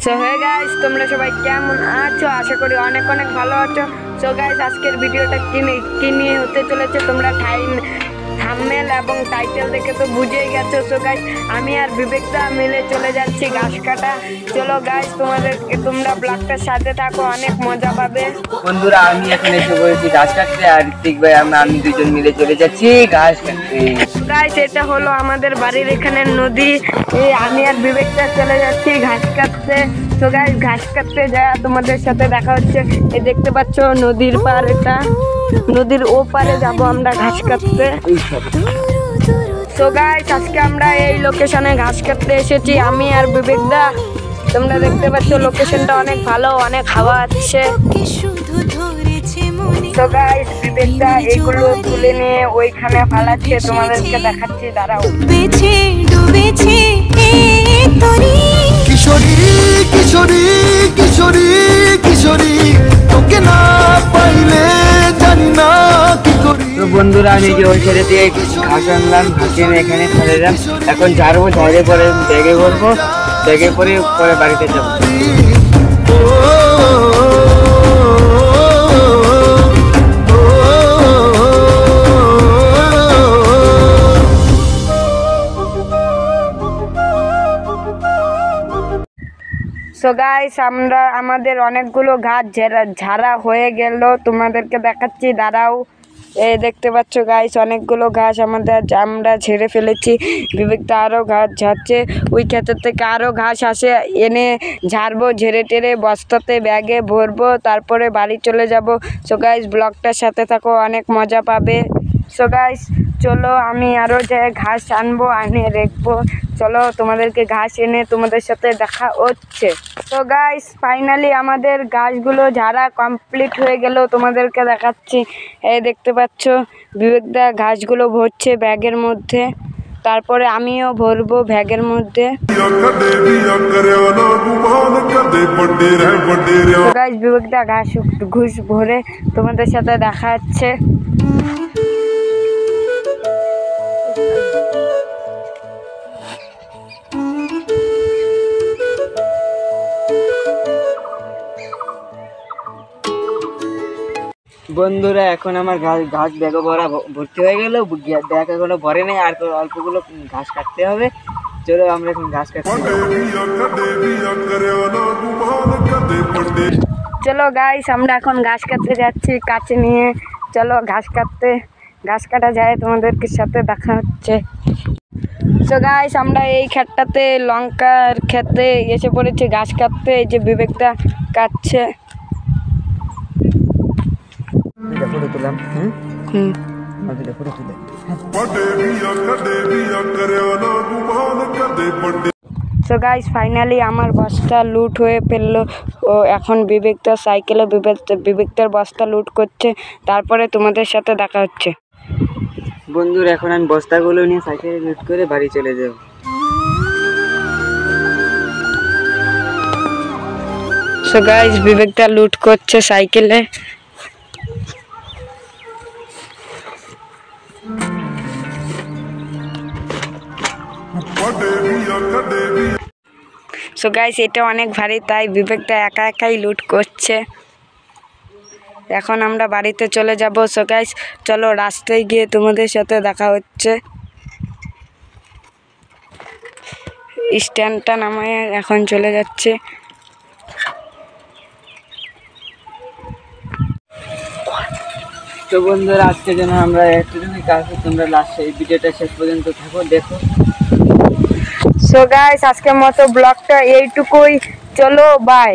So hey guys, তোমরা সবাই কেমন আছো? আশা করি অনেক অনেক ভালো আছো। সো গাইস, আজকের ভিডিওটা কি নিয়ে হতে চলেছে তোমরা থাম্বনেল এবং টাইটেল দেখে তো বুঝেই গেছো। সো গাইস, আমি আর বিবেকদা মিলে চলে যাচ্ছি ঘাস কাটা। চলো গাইস, তোমরা ব্লগটার সাথে থাকো, অনেক মজা পাবে। বন্ধুরা, আমি এখন এসে বলেছি ঘাস কাটতে, আর ঋত্বিক ভাই আমি দুজন মিলে চলে যাচ্ছি ঘাস কাটতে। গাইস, এটা হলো আমাদের বাড়ির এখানে নদী। আমি আর বিবেকদা চলে যাচ্ছি ঘাস কাটতে। তো গাইস, ঘাস কাটতে যা তোমাদের সাথে দেখা হচ্ছে। এই দেখতে পাচ্ছ নদীর পার, এটা নদীর ও পারে যাব আমরা ঘাস কাটতে। তো গাইস, আজকে আমরা এই লোকেশনে ঘাস কাটতে এসেছি, আমি আর বিবেকদা। তোমরা দেখতে পাচ্ছ লোকেশনটা অনেক ভালো, অনেক হাওয়া আছে। তো গাইস, বিবেকদা এগুলো তুলে নিয়ে ওইখানে ফালাচ্ছে, তোমাদেরকে দেখাচ্ছি, দাঁড়াও। কিশোরী কিশোরী কিশোরী কিশোরী, তোকে না পাইলে জানি না কি করি। তো বন্ধুরা, আমি যে ওই ছেড়ে দিয়ে ঘাস আনলাম, ঘাস এনে এখানে ফেলেলাম। এখন ঝাড়বো, ঝাড়ে পরে ব্যাগে ভরবো, ব্যাগে পরে বাড়িতে যাবো। সো গাইস, আমাদের অনেকগুলো ঘাস ঝাড়া হয়ে গেল, তোমাদেরকে দেখাচ্ছি, দাঁড়াও। এই দেখতে পাচ্ছ গাইস, অনেকগুলো ঘাস আমরা ঝেড়ে ফেলেছি। বিবেকটা আরও ঘাস ঝাড়ছে, ওই ক্ষেতের থেকে আরও ঘাস আসে, এনে ঝাড়বো, ঝেড়ে টেরে বস্তাতে ব্যাগে ভরবো, তারপরে বাড়ি চলে যাব। সো গাইস, ব্লগটার সাথে থাকো, অনেক মজা পাবে। সো গাইস, চলো আমি আরও যে ঘাস আনবো, এনে রেখবো। চলো, তোমাদেরকে ঘাস এনে তোমাদের সাথে দেখা হচ্ছে। তো গাইস, ফাইনালি আমাদের ঘাসগুলো ঝাড়া কমপ্লিট হয়ে গেল, তোমাদেরকে দেখাচ্ছি। এই দেখতে পাচ্ছ বিবেকদা ঘাসগুলো ভরছে ব্যাগের মধ্যে, তারপরে আমিও ভরবো ব্যাগের মধ্যে। গাইস, বিবেকদা ঘুষ ভরে তোমাদের সাথে দেখা যাচ্ছে। বন্ধুরা, এখন আমার ঘাস ব্যাগে ভর্তি হয়ে গেল, ব্যাগ এখনো ভরে নেই, আর অল্পগুলো ঘাস কাটতে হবে। চলো আমরা এখন ঘাস কাটতে। চলো গাইস, আমরা এখন ঘাস কাটতে যাচ্ছি কাছে নিয়ে। চলো ঘাস কাটা যায়, তোমাদেরকে সাথে দেখা হচ্ছে। তো গাইস, আমরা এই ক্ষেতটাতে লঙ্কার ক্ষেতে এসে পড়েছি ঘাস কাটতে। এই যে বিবেকটা কাটছে। সো গাইস, ফাইনালি আমার বস্তা লুট হয়ে ফেললো। ও এখন বিবেকদার সাইকেলে বিবেকদার বস্তা লুট করছে, তারপরে তোমাদের সাথে দেখা হচ্ছে। বন্ধুরা, এখন আমি বস্তাগুলো নিয়ে সাইকেলে লুট করে বাড়ি চলে যাব। সো গাইস, বিবেকদা লুট করছে সাইকেলে। সো গাইস, এটা অনেক ভারী, তাই বিবেকটা একাই লুট করছে। এখন আমরা বাড়িতে চলে যাব। সো গাইস, চলো রাস্তায় গিয়ে তোমাদের সাথে দেখা হচ্ছে। স্ট্যান্ডটা নামায় এখন চলে যাচ্ছে। তো বন্ধুরা, আজকে যেন আমরা একটুখানি কাজ, তোমরা লাস্ট এই ভিডিওটা শেষ পর্যন্ত থাকো, দেখো। সো গাইস, আজকের মতো ব্লগটা এইটুকুই। চলো বাই।